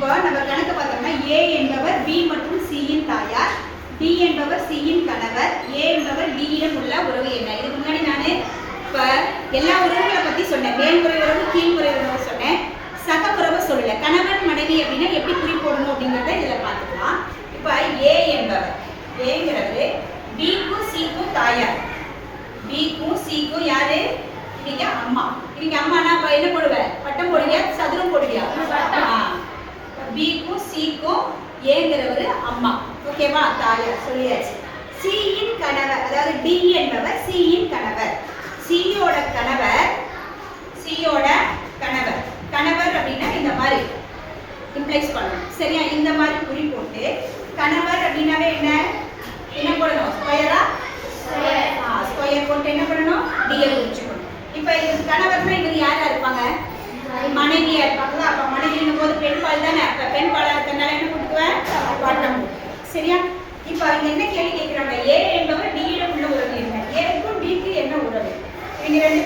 இப்போ நம்ம கணக்கு பார்த்தோம்னா ஏ என்பவர் பி மற்றும் சியின் தாயார், டி என்பவர் சியின் கணவர், ஏ என்பவர் டியிடம் உள்ள உறவு என்ன? இதுக்கு முன்னாடி நான் இப்போ எல்லா உறவுகளை பற்றி சொன்னேன். மேல்முறை உறவு, கீழ்முறை உறவு சொன்னேன், சக உறவு சொல்லலை. கணவன் மனைவி அப்படின்னா எப்படி குறிப்போடணும் அப்படிங்கிறத இதில் பார்த்துக்கலாம். இப்போ ஏ என்பவர், ஏங்கிறது பிக்கும் சிக்கும் தாயார். பிக்கும் சிக்கும் யாரு? இவங்க அம்மா. இவங்க அம்மானா இப்போ என்ன போடுவேன்? பட்டம் போடுவியா, சதுரம் போடுவியா? பிக்கும் சிக்கும் ஏங்கிறவர் அம்மா. ஓகேவா? தாயார் சொல்லியாச்சு. சியின் கணவர், அதாவது டி என்பவர் சியின் கணவர். சியோட கணவர், சியோட கணவர். கணவர் அப்படின்னா இந்த மாதிரி இம்ப்ளைஸ் பண்ணணும். சரியா? இந்த மாதிரி குறி போட்டு கணவர் அப்படின்னாவே என்ன போடணும்? ஸ்கொயரா? ஸ்கொயர் போட்டு என்ன பண்ணணும்? டியை குறிச்சுக்கணும். இப்போ இது கணவர்னா இவர் யாரா இருப்பாங்க? மனைவியா இருப்பாங்களா? அப்போ மனைவியின் போது பெண் பால் தானே. அப்போ பெண் பாலாக இருக்கிறதுனால என்ன கொடுக்குவேன்? பாட்டம். சரியா? இப்போ அவங்க என்ன கேள்வி கேட்குறாங்க? ஏ என்பவர் டியிடம் உள்ள உறவு என்ன? ஏக்கும் டிக்கு என்ன உறவு? இவங்க ரெண்டு